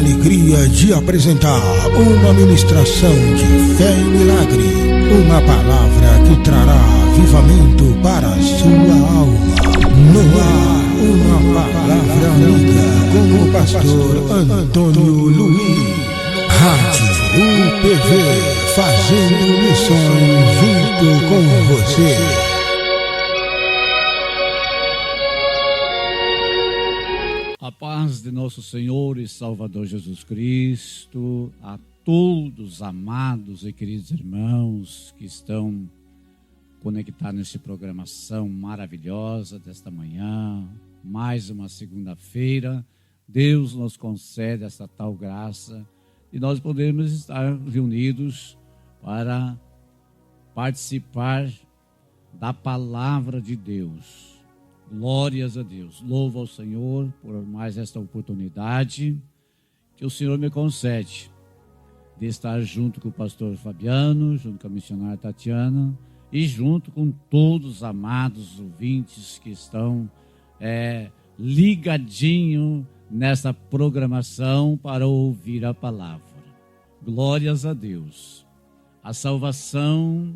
alegria de apresentar uma ministração de fé e milagre, uma palavra que trará avivamento para a sua alma. No ar, uma palavra amiga com o pastor Antônio Luiz. Rádio UPV, fazendo missões junto com você. A paz de nosso Senhor e Salvador Jesus Cristo, a todos amados e queridos irmãos que estão conectados nessa programação maravilhosa desta manhã, mais uma segunda-feira. Deus nos concede essa tal graça e nós podemos estar reunidos para participar da palavra de Deus. Glórias a Deus, louvo ao Senhor por mais esta oportunidade que o Senhor me concede de estar junto com o pastor Fabiano, junto com a missionária Tatiana e junto com todos os amados ouvintes que estão ligadinho nessa programação para ouvir a palavra. Glórias a Deus. A salvação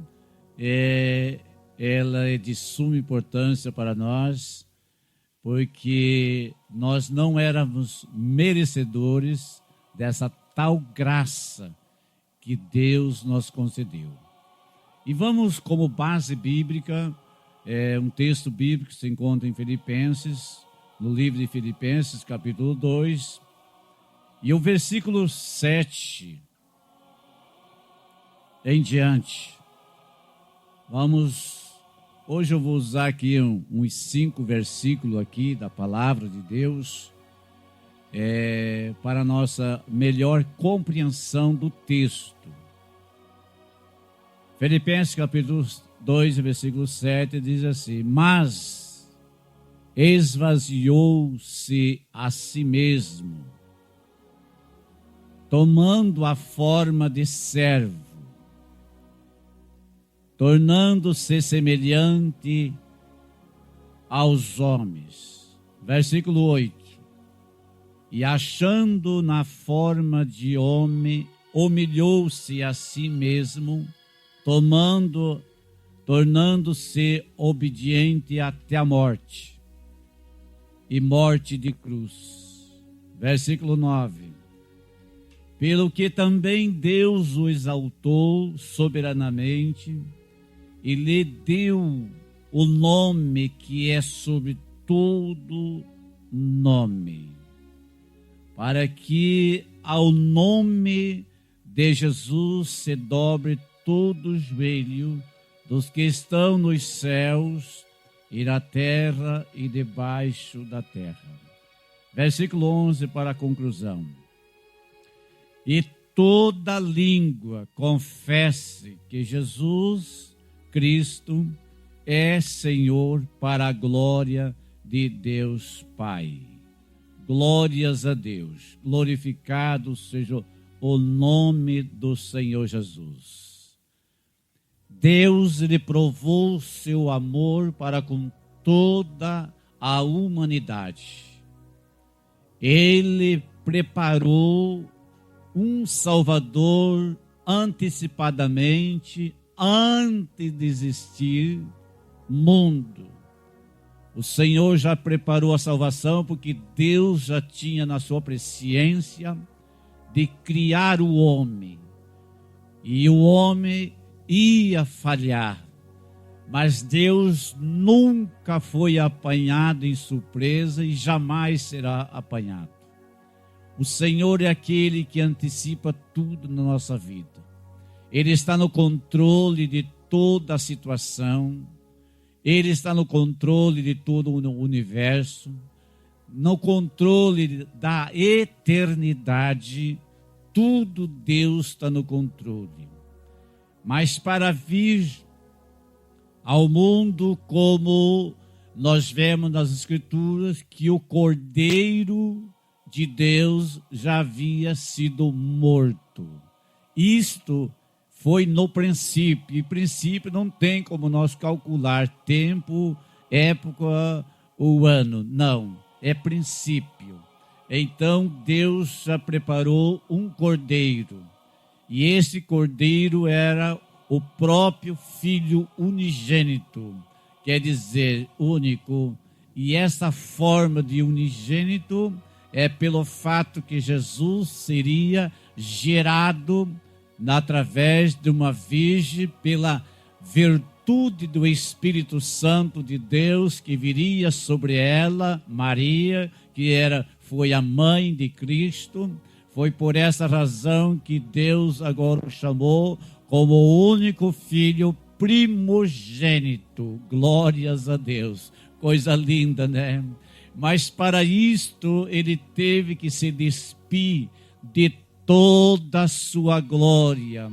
ela é de suma importância para nós, porque nós não éramos merecedores dessa tal graça que Deus nos concedeu. E vamos como base bíblica, um texto bíblico que se encontra em Filipenses, no livro de Filipenses, capítulo 2, e o versículo 7 em diante. Hoje eu vou usar aqui uns 5 versículos aqui da palavra de Deus para a nossa melhor compreensão do texto. Filipenses capítulo 2, versículo 7 diz assim: mas esvaziou-se a si mesmo, tomando a forma de servo, tornando-se semelhante aos homens. Versículo 8. E achando na forma de homem, humilhou-se a si mesmo, tornando-se obediente até a morte, e morte de cruz. Versículo 9. Pelo que também Deus o exaltou soberanamente, e lhe deu o nome que é sobre todo nome, para que ao nome de Jesus se dobre todo o joelho dos que estão nos céus e na terra e debaixo da terra. Versículo 11 para a conclusão. E toda língua confesse que Jesus Cristo é Senhor, para a glória de Deus Pai. Glórias a Deus. Glorificado seja o nome do Senhor Jesus. Deus lhe provou seu amor para com toda a humanidade. Ele preparou um Salvador antecipadamente, antes de existir mundo. O Senhor já preparou a salvação, porque Deus já tinha na sua presciência de criar o homem. E o homem ia falhar, mas Deus nunca foi apanhado em surpresa e jamais será apanhado. O Senhor é aquele que antecipa tudo na nossa vida. Ele está no controle de toda a situação. Ele está no controle de todo o universo. No controle da eternidade. Tudo Deus está no controle. Mas para vir ao mundo, como nós vemos nas Escrituras, que o Cordeiro de Deus já havia sido morto. Isto foi no princípio, e princípio não tem como nós calcular tempo, época ou ano, não, é princípio. Então Deus já preparou um cordeiro. E esse cordeiro era o próprio Filho unigênito, quer dizer, único. E essa forma de unigênito é pelo fato que Jesus seria gerado através de uma virgem, pela virtude do Espírito Santo de Deus que viria sobre ela, Maria, que foi a mãe de Cristo. Foi por essa razão que Deus agora o chamou como o único filho primogênito. Glórias a Deus. Coisa linda, né? Mas para isto ele teve que se despir de toda a sua glória,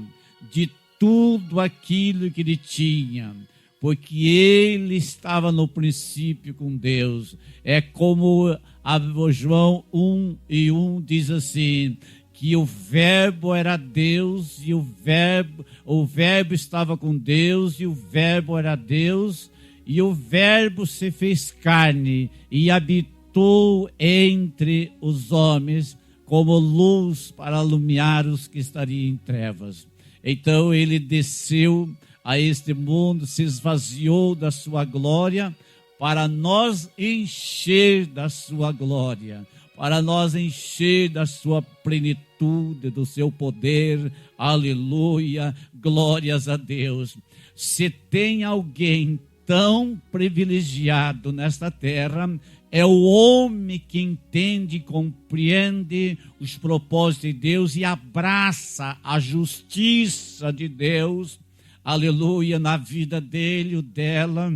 de tudo aquilo que ele tinha, porque ele estava no princípio com Deus. É como João 1:1 diz assim, que o verbo era Deus, e o verbo estava com Deus, e o verbo era Deus, e o verbo se fez carne e habitou entre os homens como luz para alumiar os que estariam em trevas. Então ele desceu a este mundo, se esvaziou da sua glória para nós encher da sua glória, para nós encher da sua plenitude, do seu poder. Aleluia, glórias a Deus. Se tem alguém tão privilegiado nesta terra, é o homem que entende e compreende os propósitos de Deus e abraça a justiça de Deus, aleluia, na vida dele ou dela,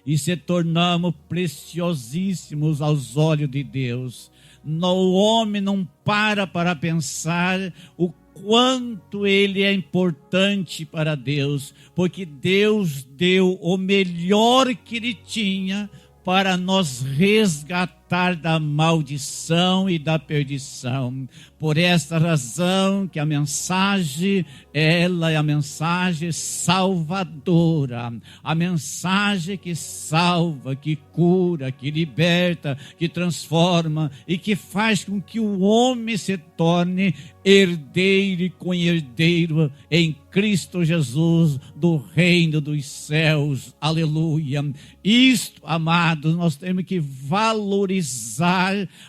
e se tornamos preciosíssimos aos olhos de Deus. O homem não para pensar o quanto ele é importante para Deus, porque Deus deu o melhor que ele tinha para nos resgatar da maldição e da perdição. Por esta razão que a mensagem, ela é a mensagem salvadora, a mensagem que salva, que cura, que liberta, que transforma e que faz com que o homem se torne herdeiro e co-herdeiro em Cristo Jesus do reino dos céus. Aleluia. Isto, amados, nós temos que valorizar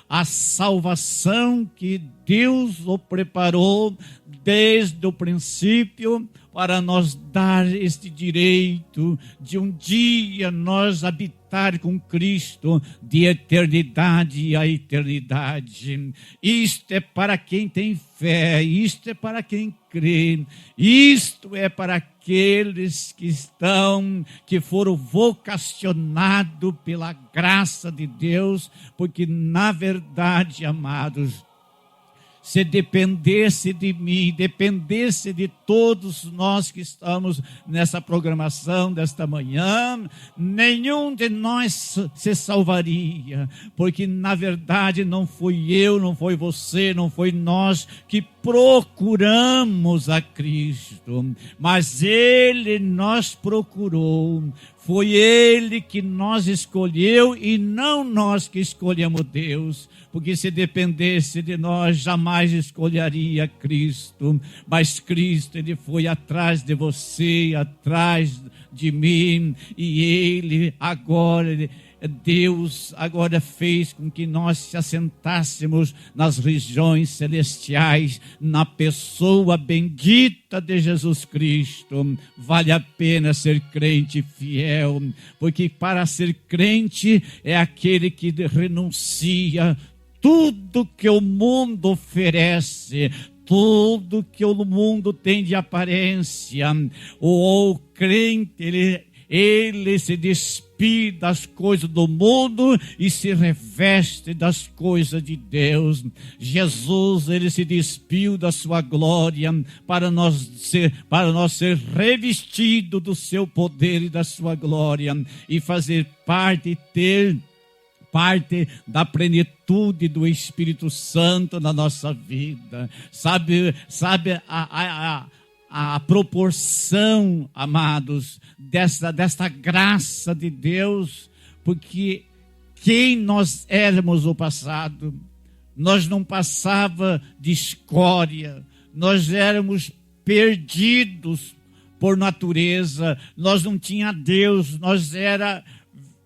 a salvação que Deus o preparou desde o princípio para nos dar este direito de um dia nós habitar com Cristo de eternidade a eternidade. Isto é para quem tem fé, isto é para quem crê, isto é para aqueles que foram vocacionados pela graça de Deus, porque na verdade, amados, se dependesse de mim, dependesse de todos nós que estamos nessa programação desta manhã, nenhum de nós se salvaria, porque na verdade não fui eu, não foi você, não foi nós que procuramos a Cristo, mas Ele nos procurou. Foi Ele que nos escolheu e não nós que escolhemos Deus, porque se dependesse de nós, jamais escolheria Cristo. Mas Cristo, Ele foi atrás de você, atrás de mim, e Ele agora, Deus agora fez com que nós se assentássemos nas regiões celestiais, na pessoa bendita de Jesus Cristo. Vale a pena ser crente fiel, porque para ser crente é aquele que renuncia tudo que o mundo oferece, tudo que o mundo tem de aparência. O crente, ele se despide das coisas do mundo e se reveste das coisas de Deus. Jesus, ele se despiu da sua glória para nós ser revestido do seu poder e da sua glória e fazer parte, ter parte da plenitude do Espírito Santo na nossa vida. Sabe a proporção, amados, desta graça de Deus, porque quem nós éramos no passado, nós não passava de escória, nós éramos perdidos por natureza, nós não tinha Deus, nós era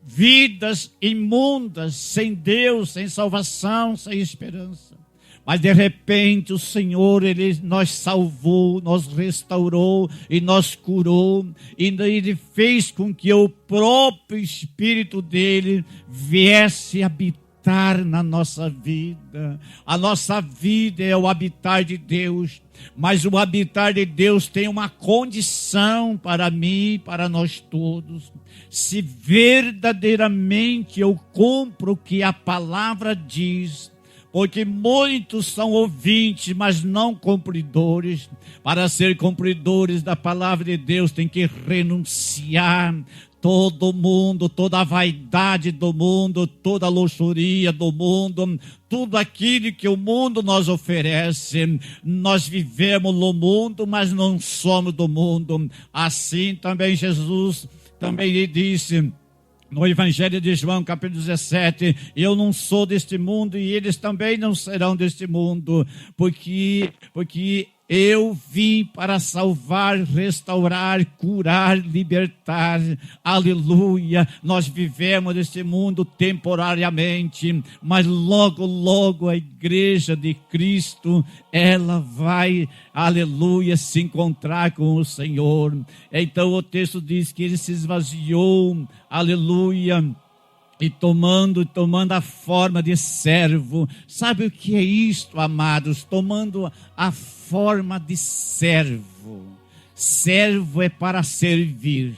vidas imundas, sem Deus, sem salvação, sem esperança. Mas de repente o Senhor, Ele nos salvou, nos restaurou e nos curou. E Ele fez com que o próprio Espírito dEle viesse habitar na nossa vida. A nossa vida é o habitar de Deus. Mas o habitar de Deus tem uma condição para mim e para nós todos. Se verdadeiramente eu cumpro o que a palavra diz, porque muitos são ouvintes, mas não cumpridores. Para ser cumpridores da palavra de Deus, tem que renunciar todo mundo, toda a vaidade do mundo, toda a luxúria do mundo, tudo aquilo que o mundo nos oferece. Nós vivemos no mundo, mas não somos do mundo. Assim também Jesus também lhe disse no Evangelho de João, capítulo 17, eu não sou deste mundo e eles também não serão deste mundo, porque eu vim para salvar, restaurar, curar, libertar. Aleluia. Nós vivemos neste mundo temporariamente, mas logo, logo a igreja de Cristo, ela vai, aleluia, se encontrar com o Senhor. Então o texto diz que ele se esvaziou, aleluia, e tomando a forma de servo. Sabe o que é isto, amados? Tomando a forma de servo. Servo é para servir.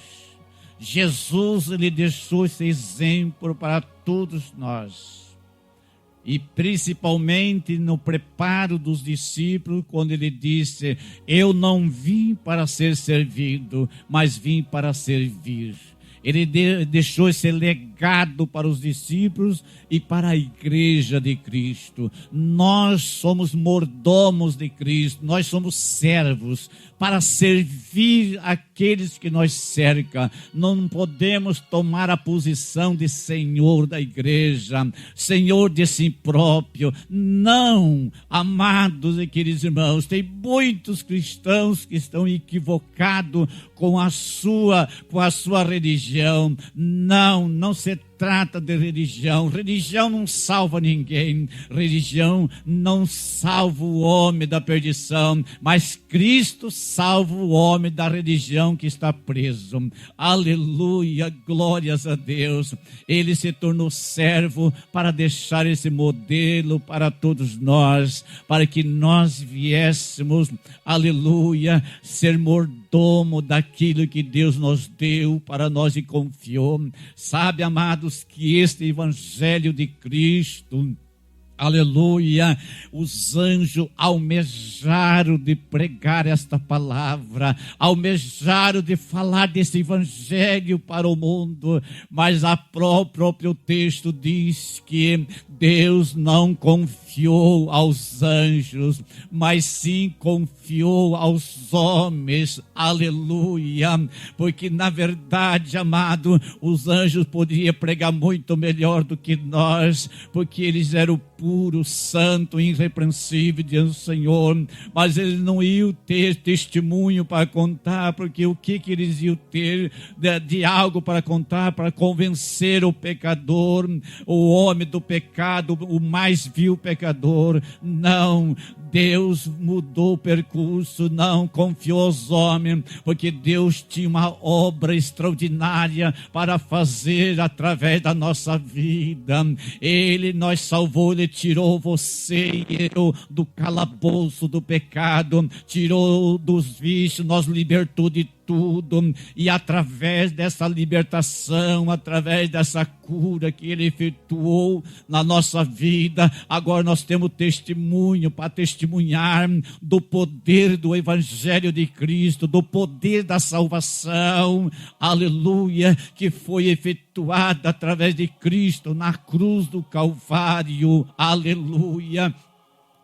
Jesus, ele deixou esse exemplo para todos nós. E principalmente no preparo dos discípulos, quando ele disse: eu não vim para ser servido, mas vim para servir. Ele deixou esse legado para os discípulos e para a igreja de Cristo. Nós somos mordomos de Cristo, nós somos servos para servir aqueles que nos cercam. Não podemos tomar a posição de senhor da igreja, senhor de si próprio. Não, amados e queridos irmãos, tem muitos cristãos que estão equivocados com a sua religião. Não se trata de religião. Religião não salva ninguém. Religião não salva o homem da perdição, mas Cristo salva o homem da religião que está preso. Aleluia, glórias a Deus. Ele se tornou servo para deixar esse modelo para todos nós, para que nós viéssemos, aleluia, ser mordomo daquilo que Deus nos deu para nós e confiou. Sabe, amados, que este Evangelho de Cristo, aleluia, os anjos almejaram de pregar esta palavra, almejaram de falar desse evangelho para o mundo, mas o próprio texto diz que Deus não confiou aos anjos, mas sim confiou aos homens, aleluia, porque na verdade, amado, os anjos podiam pregar muito melhor do que nós, porque eles eram puro, santo, irrepreensível diante do Senhor, mas eles não iam ter testemunho para contar, porque o que eles iam ter de algo para contar, para convencer o pecador, o homem do pecado, o mais vil pecador? Não, Deus mudou o percurso, não confiou aos homens, porque Deus tinha uma obra extraordinária para fazer através da nossa vida. Ele nos salvou, Ele tirou você e eu do calabouço do pecado, tirou dos vícios, nos libertou de tudo, e através dessa libertação, através dessa cura que Ele efetuou na nossa vida, agora nós temos testemunho para testemunhar do poder do Evangelho de Cristo, do poder da salvação, aleluia, que foi efetuada através de Cristo na cruz do Calvário, aleluia.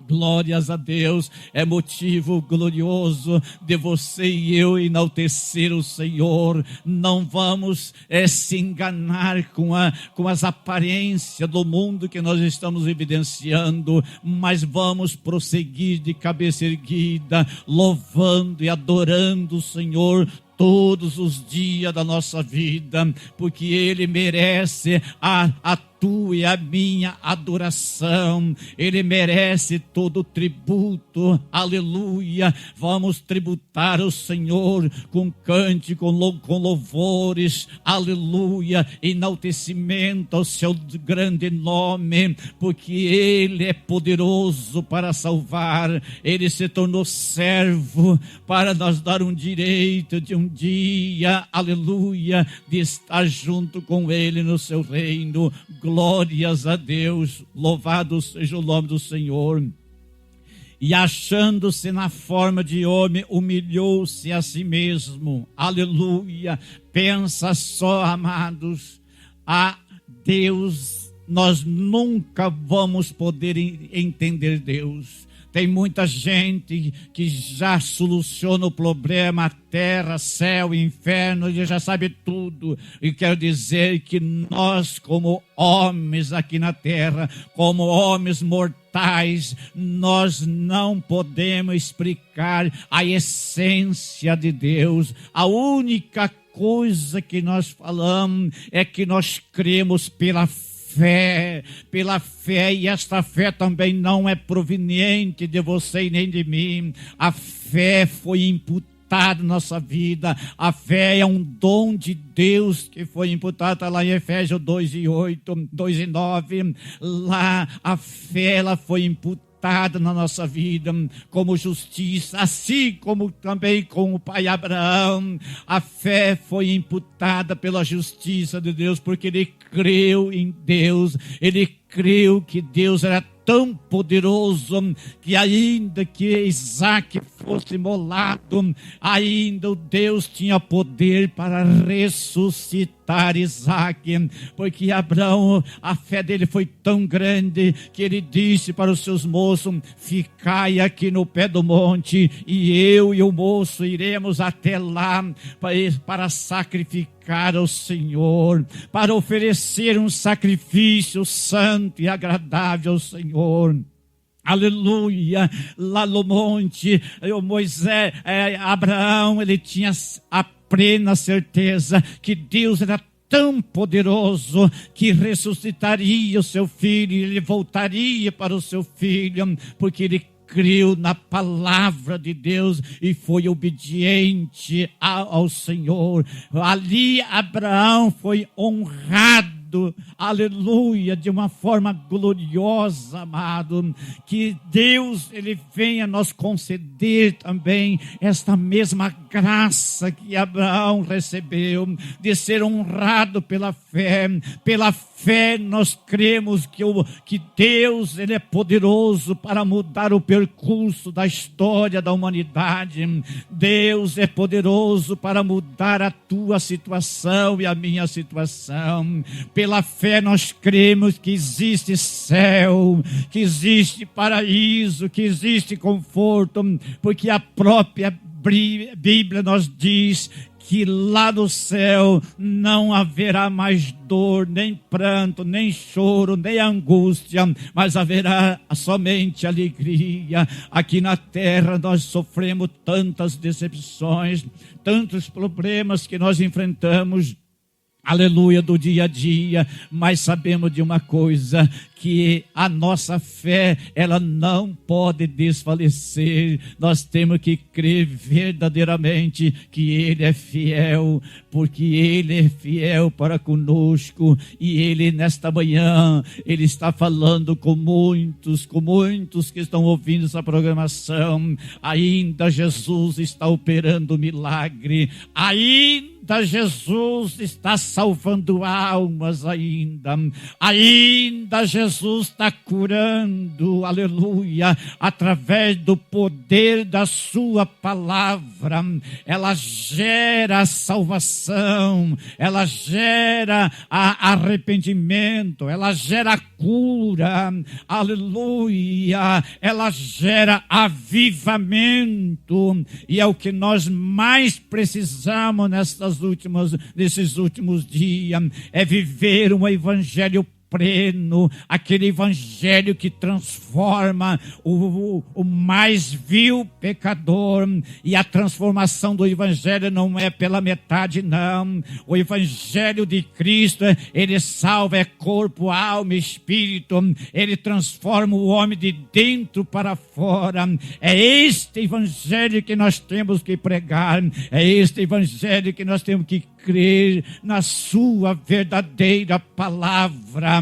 Glórias a Deus, é motivo glorioso de você e eu enaltecer o Senhor. Não vamos se enganar com as aparências do mundo que nós estamos evidenciando, mas vamos prosseguir de cabeça erguida, louvando e adorando o Senhor todos os dias da nossa vida, porque Ele merece a tua e a minha adoração. Ele merece todo o tributo, aleluia. Vamos tributar ao Senhor com cântico, com louvores, aleluia, enaltecimento ao seu grande nome, porque Ele é poderoso para salvar. Ele se tornou servo para nos dar um direito de um dia, aleluia, de estar junto com Ele no seu reino. Glórias a Deus, louvado seja o nome do Senhor. E achando-se na forma de homem, humilhou-se a si mesmo, aleluia. Pensa só, amados, a Deus, nós nunca vamos poder entender Deus. Tem muita gente que já soluciona o problema, terra, céu, inferno, e já sabe tudo. E quero dizer que nós, como homens aqui na terra, como homens mortais, nós não podemos explicar a essência de Deus. A única coisa que nós falamos é que nós cremos pela fé, e esta fé também não é proveniente de você nem de mim. A fé foi imputada na nossa vida. A fé é um dom de Deus que foi imputado, está lá em Efésios 2:8, 2:9. Lá a fé ela foi imputada na nossa vida como justiça, assim como também com o pai Abraão. A fé foi imputada pela justiça de Deus, porque ele creu em Deus, ele creu que Deus era tão poderoso que ainda que Isaac fosse imolado, ainda o Deus tinha poder para ressuscitar Isaac, porque Abraão, a fé dele foi tão grande que ele disse para os seus moços: ficai aqui no pé do monte e eu e o moço iremos até lá para sacrificar ao Senhor, para oferecer um sacrifício santo e agradável ao Senhor. Aleluia. Lá no monte, Moisés, Abraão, ele tinha a plena certeza que Deus era tão poderoso que ressuscitaria o seu filho, e ele voltaria para o seu filho, porque ele creu na palavra de Deus e foi obediente ao Senhor. Ali Abraão foi honrado, aleluia, de uma forma gloriosa, amado. Que Deus, ele venha nos conceder também esta mesma graça que Abraão recebeu, de ser honrado pela fé. Pela fé nós cremos que Deus, ele é poderoso para mudar o percurso da história da humanidade. Deus é poderoso para mudar a tua situação e a minha situação. Pela fé nós cremos que existe céu, que existe paraíso, que existe conforto, porque a própria Bíblia nos diz que lá no céu não haverá mais dor, nem pranto, nem choro, nem angústia, mas haverá somente alegria. Aqui na terra nós sofremos tantas decepções, tantos problemas que nós enfrentamos, aleluia, do dia a dia, mas sabemos de uma coisa, que a nossa fé, ela não pode desfalecer. Nós temos que crer verdadeiramente que Ele é fiel, porque Ele é fiel para conosco, e Ele nesta manhã, Ele está falando com muitos que estão ouvindo essa programação. Ainda Jesus está operando milagre, ainda Jesus está salvando almas ainda Jesus está curando, aleluia, através do poder da sua palavra. Ela gera salvação, ela gera arrependimento, ela gera cura, aleluia, ela gera avivamento, e é o que nós mais precisamos nesses últimos dias, é viver um evangelho pleno, aquele evangelho que transforma o mais vil pecador. E a transformação do evangelho não é pela metade, não. O evangelho de Cristo, ele salva, é corpo, alma e espírito. Ele transforma o homem de dentro para fora. É este evangelho que nós temos que pregar, é este evangelho que nós temos que crer na sua verdadeira palavra.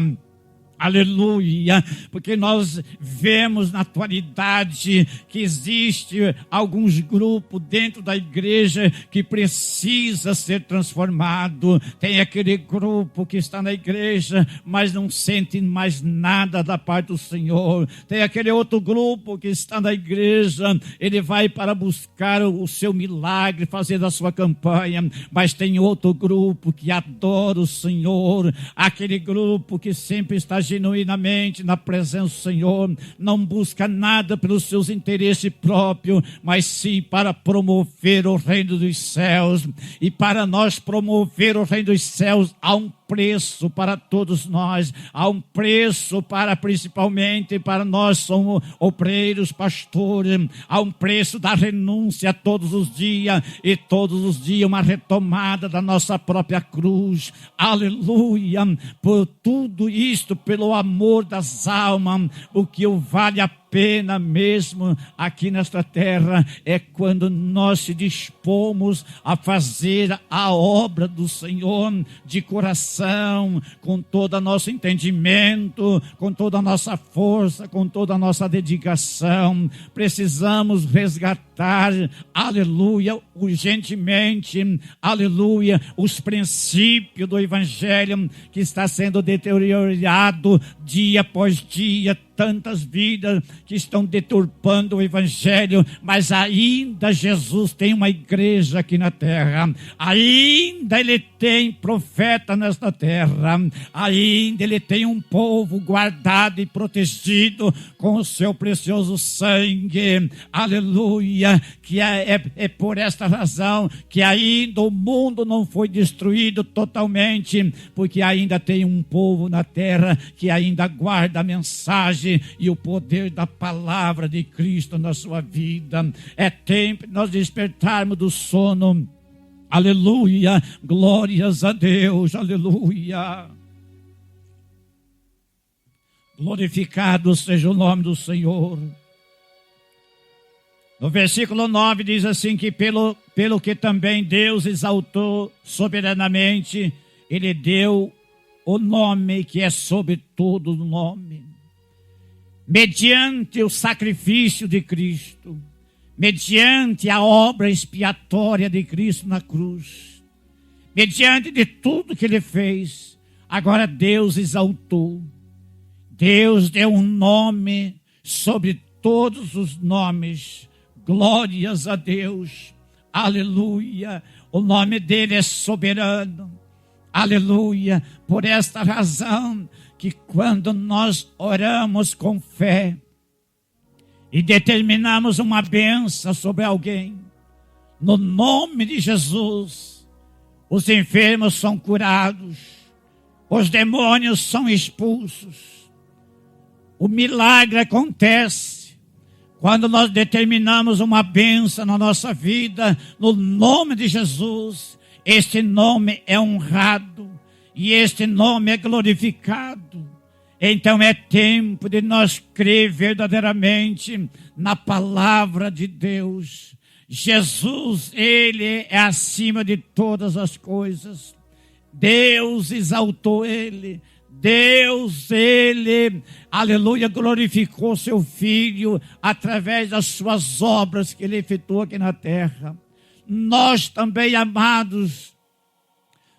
Aleluia, porque nós vemos na atualidade que existe alguns grupos dentro da igreja que precisa ser transformado. Tem aquele grupo que está na igreja, mas não sente mais nada da parte do Senhor. Tem aquele outro grupo que está na igreja, ele vai para buscar o seu milagre, fazer a sua campanha, mas tem outro grupo que adora o Senhor, aquele grupo que sempre está genuinamente na presença do Senhor, não busca nada pelos seus interesses próprios, mas sim para promover o reino dos céus. E para nós promover o reino dos céus, há um preço para todos nós, há um preço principalmente para nós somos obreiros, pastores, há um preço da renúncia todos os dias, e todos os dias uma retomada da nossa própria cruz, aleluia, por tudo isto, pelo amor das almas. O que vale a pena mesmo aqui nesta terra é quando nós se dispomos a fazer a obra do Senhor de coração, com todo o nosso entendimento, com toda a nossa força, com toda a nossa dedicação. Precisamos resgatar, aleluia, urgentemente, aleluia, os princípios do evangelho que está sendo deteriorado dia após dia. Tantas vidas que estão deturpando o evangelho, mas ainda Jesus tem uma igreja aqui na terra, ainda ele tem profeta nesta terra, ainda ele tem um povo guardado e protegido com o seu precioso sangue, aleluia, que é por esta razão que ainda o mundo não foi destruído totalmente, porque ainda tem um povo na terra que ainda guarda a mensagem e o poder da palavra de Cristo na sua vida. É tempo de nós despertarmos do sono, aleluia, glórias a Deus, aleluia. Glorificado seja o nome do Senhor. No versículo 9 diz assim, que pelo que também Deus exaltou soberanamente, ele deu o nome que é sobre todo nome, mediante o sacrifício de Cristo, mediante a obra expiatória de Cristo na cruz, mediante de tudo que ele fez. Agora Deus exaltou, Deus deu um nome sobre todos os nomes. Glórias a Deus, aleluia. O nome dele é soberano, aleluia. Por esta razão que quando nós oramos com fé e determinamos uma bênção sobre alguém, no nome de Jesus, os enfermos são curados, os demônios são expulsos, o milagre acontece quando nós determinamos uma bênção na nossa vida, no nome de Jesus. Este nome é honrado e este nome é glorificado. Então é tempo de nós crer verdadeiramente na palavra de Deus. Jesus, ele é acima de todas as coisas. Deus exaltou ele. Deus, ele, aleluia, glorificou seu Filho através das suas obras que ele efetuou aqui na terra. Nós também, amados,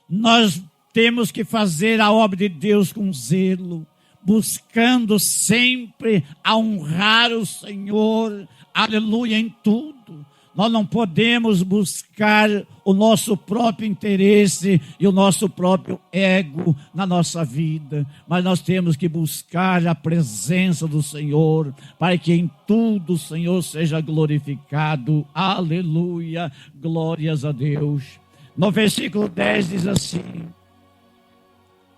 nós temos que fazer a obra de Deus com zelo, buscando sempre a honrar o Senhor, aleluia, em tudo. Nós não podemos buscar o nosso próprio interesse e o nosso próprio ego na nossa vida, mas nós temos que buscar a presença do Senhor, para que em tudo o Senhor seja glorificado. Aleluia, glórias a Deus. No versículo 10 diz assim: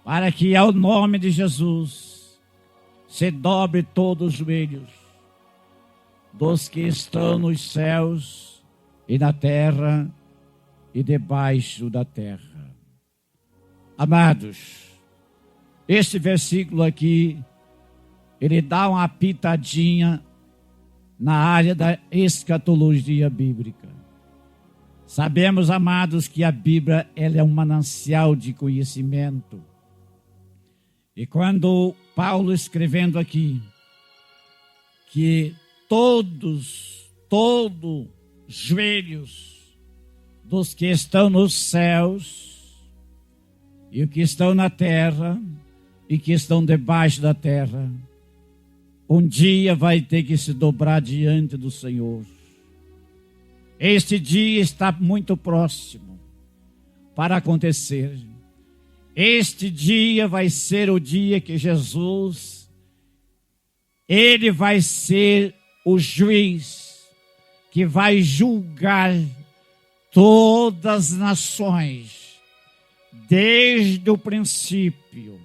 para que ao nome de Jesus se dobre todos os joelhos dos que estão nos céus e na terra e debaixo da terra. Amados, este versículo aqui, ele dá uma pitadinha na área da escatologia bíblica. Sabemos, amados, que a Bíblia ela é um manancial de conhecimento. E quando Paulo escrevendo aqui, que todos joelhos dos que estão nos céus e os que estão na terra e que estão debaixo da terra, um dia vai ter que se dobrar diante do Senhor. Este dia está muito próximo para acontecer. Este dia vai ser o dia que Jesus, ele vai ser o juiz que vai julgar todas as nações, desde o princípio,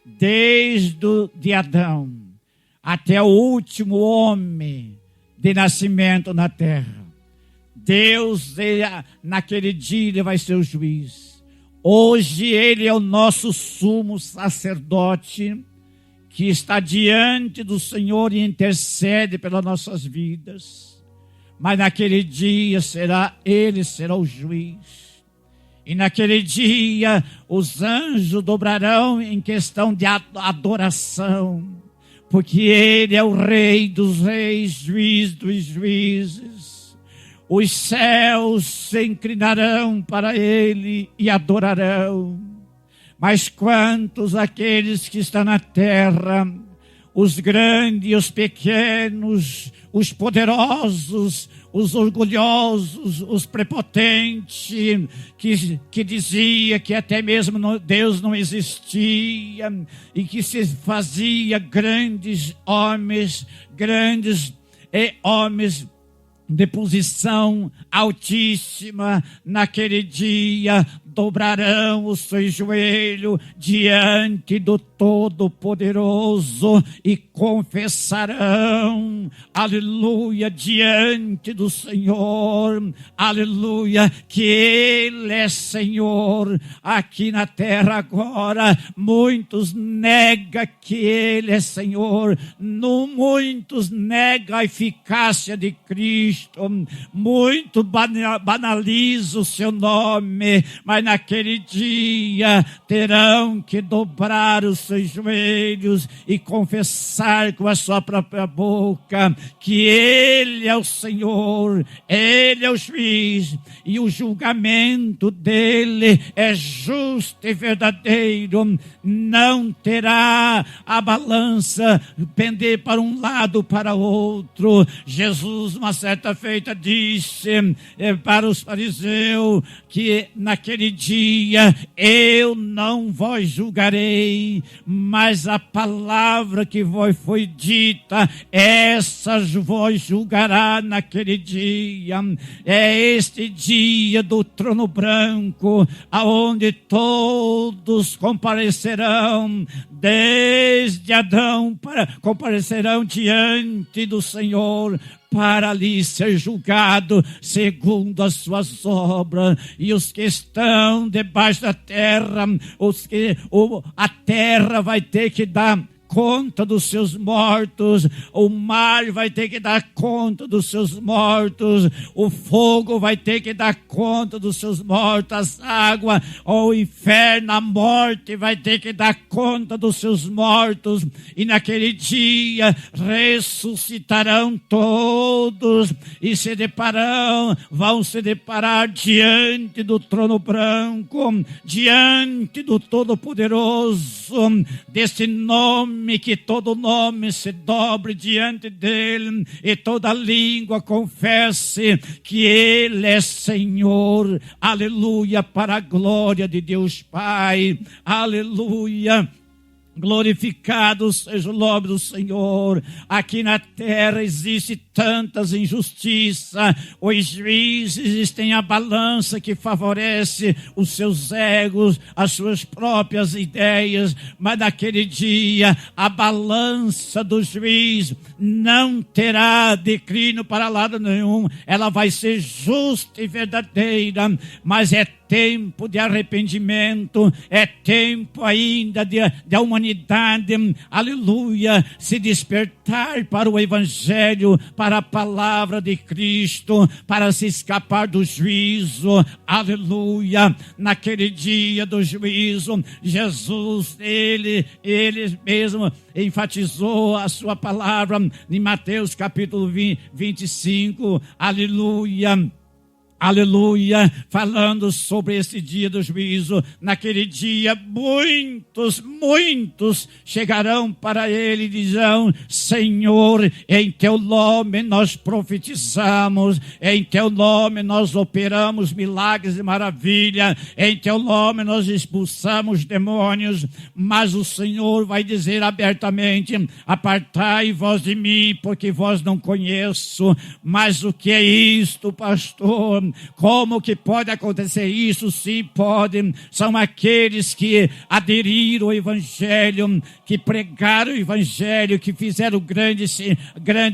desde Adão, até o último homem de nascimento na terra. Deus, naquele dia, ele vai ser o juiz. Hoje ele é o nosso sumo sacerdote, que está diante do Senhor e intercede pelas nossas vidas. Mas naquele dia ele será o juiz. E naquele dia os anjos dobrarão em questão de adoração, porque ele é o Rei dos reis, juiz dos juízes. Os céus se inclinarão para ele e adorarão. Mas quantos aqueles que estão na terra, os grandes, os pequenos, os poderosos, os orgulhosos, os prepotentes, que dizia que até mesmo Deus não existia e que se fazia grandes homens de posição altíssima, naquele dia dobrarão o seu joelho diante do Todo-Poderoso e confessarão, aleluia, diante do Senhor, aleluia, que Ele é Senhor. Aqui na terra agora, muitos negam que Ele é Senhor, muitos negam a eficácia de Cristo, muito banalizam o seu nome, mas naquele dia terão que dobrar os seus joelhos e confessar com a sua própria boca que Ele é o Senhor, Ele é o juiz, e o julgamento dele é justo e verdadeiro. Não terá a balança pender para um lado ou para outro. Jesus, uma certa feita, disse para os fariseus que naquele dia eu não vos julgarei, mas a palavra que vos foi dita, essa vos julgará naquele dia. É este dia do trono branco, aonde todos comparecerão, desde Adão, comparecerão diante do Senhor, para ali ser julgado segundo as suas obras. E os que estão debaixo da terra, a terra vai ter que dar conta dos seus mortos, o mar vai ter que dar conta dos seus mortos, o fogo vai ter que dar conta dos seus mortos, as águas, o inferno, a morte vai ter que dar conta dos seus mortos, e naquele dia ressuscitarão todos e vão se deparar diante do trono branco, diante do Todo-Poderoso, desse nome, que todo nome se dobre diante dele e toda língua confesse que ele é Senhor. Aleluia, para a glória de Deus Pai. Aleluia. Glorificado seja o nome do Senhor. Aqui na terra existe tantas injustiças. Os juízes têm a balança que favorece os seus egos, as suas próprias ideias. Mas naquele dia a balança do juiz não terá declínio para lado nenhum. Ela vai ser justa e verdadeira. Mas é tempo de arrependimento, é tempo ainda da humanidade, aleluia, se despertar para o Evangelho, para a palavra de Cristo, para se escapar do juízo, aleluia. Naquele dia do juízo, Jesus, ele mesmo enfatizou a sua palavra em Mateus capítulo 25, aleluia. Aleluia, falando sobre esse dia do juízo. Naquele dia muitos chegarão para ele e dirão: Senhor, em teu nome nós profetizamos, em teu nome nós operamos milagres e maravilha, em teu nome nós expulsamos demônios. Mas o Senhor vai dizer abertamente: apartai vós de mim, porque vós não conheço. Mas o que é isto, pastor? Como que pode acontecer isso? Sim, pode. São aqueles que aderiram ao Evangelho, que pregaram o Evangelho, que fizeram grande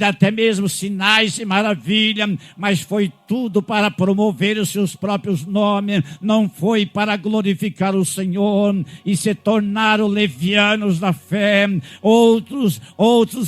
até mesmo sinais e maravilha, mas foi tudo para promover os seus próprios nomes, não foi para glorificar o Senhor, e se tornaram levianos da fé. Outros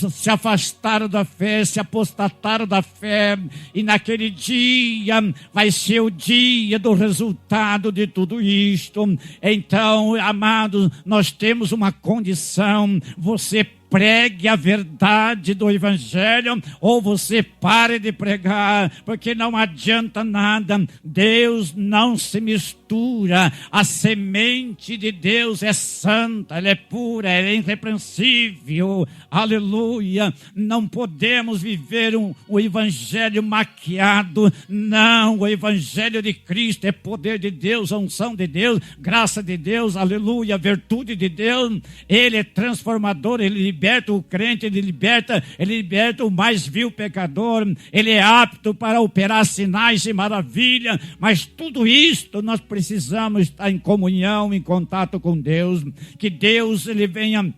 se afastaram da fé, se apostataram da fé, e naquele dia vai ser o dia do resultado de tudo isto. Então, amados, nós temos uma condição: você pregue a verdade do Evangelho, ou você pare de pregar, porque não adianta nada. Deus não se mistura. A semente de Deus é santa, ela é pura, ela é irrepreensível. Aleluia. Não podemos viver o Evangelho maquiado. Não, o Evangelho de Cristo é poder de Deus, a unção de Deus, graça de Deus, aleluia, virtude de Deus. Ele é transformador, ele liberta o crente, ele liberta o mais vil pecador, ele é apto para operar sinais e maravilha. Mas tudo isto nós precisamos estar em comunhão, em contato com Deus. Que Deus ele venha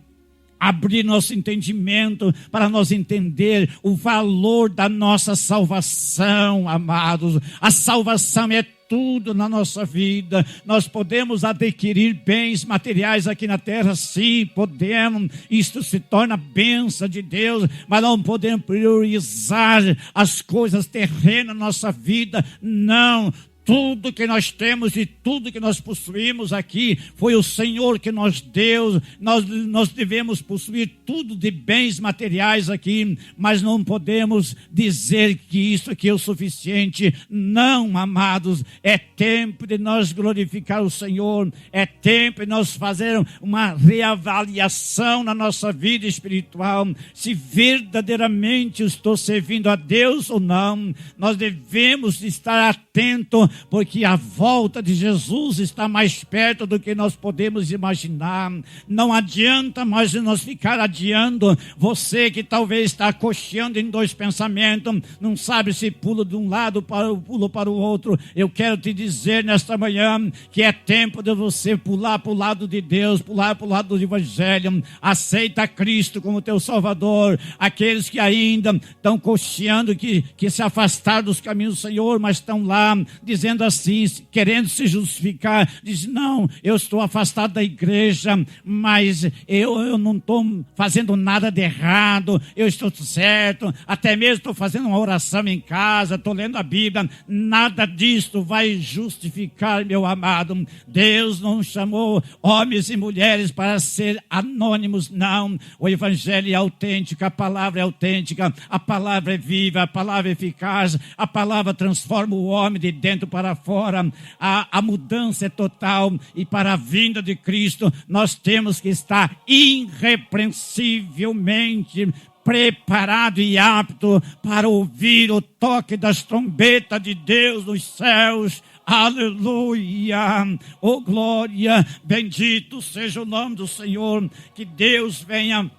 abrir nosso entendimento para nós entender o valor da nossa salvação, amados. A salvação é tudo na nossa vida. Nós podemos adquirir bens materiais aqui na terra, sim, podemos. Isto se torna bênção de Deus, mas não podemos priorizar as coisas terrenas na nossa vida, não. Tudo que nós temos e tudo que nós possuímos aqui foi o Senhor que nos deu. Nós devemos possuir tudo de bens materiais aqui, mas não podemos dizer que isso aqui é o suficiente. Não, amados, é tempo de nós glorificar o Senhor, é tempo de nós fazer uma reavaliação na nossa vida espiritual, se verdadeiramente estou servindo a Deus ou não. Nós devemos estar atentos, porque a volta de Jesus está mais perto do que nós podemos imaginar. Não adianta mais nós ficar adiando. Você que talvez está cocheando em dois pensamentos, não sabe se pula de um lado pula para o outro. Eu quero te dizer nesta manhã que é tempo de você pular para o lado de Deus, pular para o lado do Evangelho. Aceita Cristo como teu Salvador. Aqueles que ainda estão cocheando, que se afastaram dos caminhos do Senhor, mas estão lá dizendo: dizendo assim, querendo se justificar, diz: não, eu estou afastado da igreja, mas eu não estou fazendo nada de errado, eu estou certo, até mesmo estou fazendo uma oração em casa, estou lendo a Bíblia. Nada disso vai justificar, meu amado. Deus não chamou homens e mulheres para ser anônimos, não. O evangelho é autêntico, a palavra é autêntica, a palavra é viva, a palavra é eficaz, a palavra transforma o homem de dentro para fora. A mudança é total, e para a vinda de Cristo nós temos que estar irrepreensivelmente preparado e apto para ouvir o toque das trombetas de Deus nos céus. Aleluia, oh glória, bendito seja o nome do Senhor. Que Deus venha,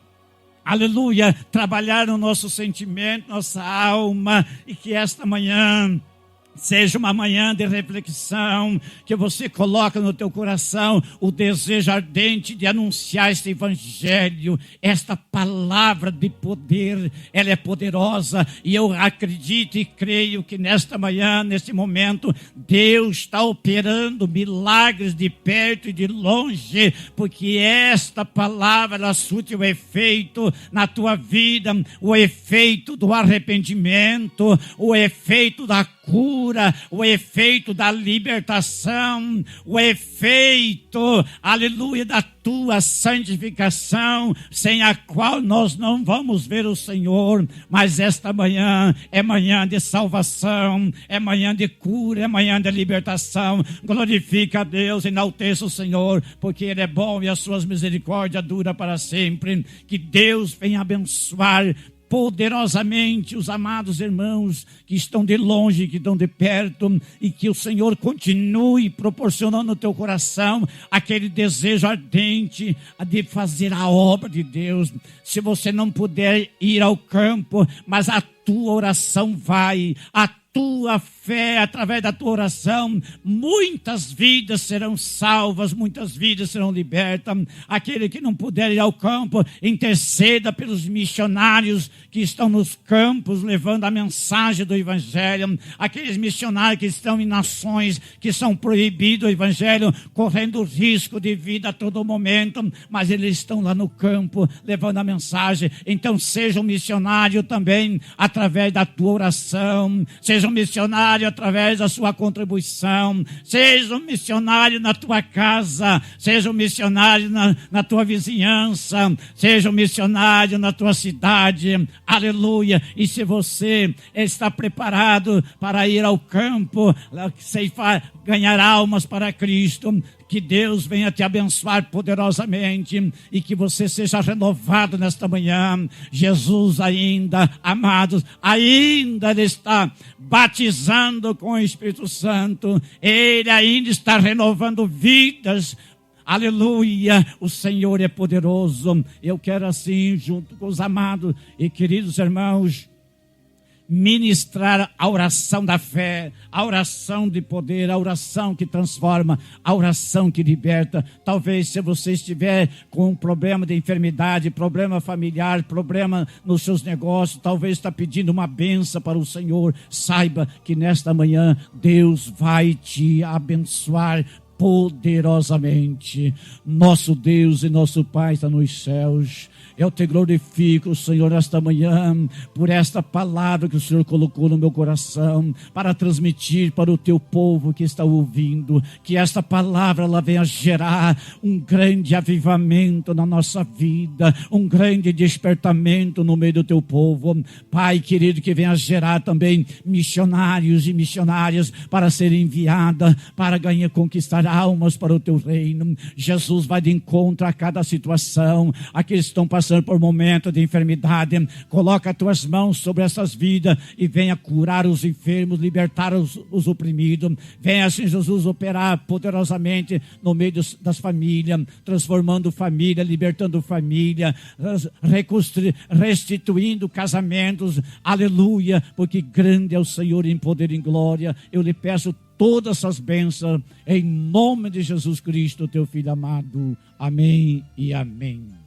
aleluia, trabalhar no nosso sentimento, nossa alma, e que esta manhã seja uma manhã de reflexão, que você coloca no teu coração o desejo ardente de anunciar este evangelho, esta palavra de poder. Ela é poderosa, e eu acredito e creio que nesta manhã, neste momento, Deus está operando milagres de perto e de longe, porque esta palavra, ela surte o efeito na tua vida, o efeito do arrependimento, o efeito da cura, o efeito da libertação, o efeito, aleluia, da tua santificação, sem a qual nós não vamos ver o Senhor. Mas esta manhã é manhã de salvação, é manhã de cura, é manhã de libertação. Glorifica a Deus, enalteça o Senhor, porque Ele é bom e as suas misericórdias duram para sempre. Que Deus venha abençoar poderosamente os amados irmãos que estão de longe, que estão de perto, e que o Senhor continue proporcionando no teu coração aquele desejo ardente de fazer a obra de Deus. Se você não puder ir ao campo, mas a tua oração vai, a tua fé, através da tua oração, muitas vidas serão salvas, muitas vidas serão libertas. Aquele que não puder ir ao campo, interceda pelos missionários que estão nos campos, levando a mensagem do evangelho. Aqueles missionários que estão em nações que são proibidos o evangelho, correndo risco de vida a todo momento, mas eles estão lá no campo, levando a mensagem. Então seja um missionário também, através da tua oração. Seja um missionário através da sua contribuição. Seja um missionário na tua casa. Seja um missionário na tua vizinhança. Seja um missionário na tua cidade. Aleluia. E se você está preparado para ir ao campo, ganhar almas para Cristo, que Deus venha te abençoar poderosamente e que você seja renovado nesta manhã. Jesus ainda, amados, ainda Ele está batizando com o Espírito Santo. Ele ainda está renovando vidas. Aleluia, o Senhor é poderoso. Eu quero assim, junto com os amados e queridos irmãos, ministrar a oração da fé, a oração de poder, a oração que transforma, a oração que liberta. Talvez se você estiver com um problema de enfermidade, problema familiar, problema nos seus negócios, talvez está pedindo uma bênção para o Senhor, saiba que nesta manhã Deus vai te abençoar poderosamente. Nosso Deus e nosso Pai está nos céus. Eu te glorifico, Senhor, esta manhã, por esta palavra que o Senhor colocou no meu coração, para transmitir para o teu povo que está ouvindo, que esta palavra ela venha gerar um grande avivamento na nossa vida, um grande despertamento no meio do teu povo. Pai querido, que venha gerar também missionários e missionárias para serem enviadas, para ganhar, conquistar almas para o teu reino. Jesus vai de encontro a cada situação. Aqueles que estão passando por momento de enfermidade, coloca as tuas mãos sobre essas vidas e venha curar os enfermos, libertar os oprimidos. Venha, assim, Jesus, operar poderosamente no meio das famílias, transformando família, libertando família, restituindo casamentos. Aleluia, porque grande é o Senhor em poder e em glória. Eu lhe peço todas essas bênçãos em nome de Jesus Cristo, teu Filho amado. Amém e amém.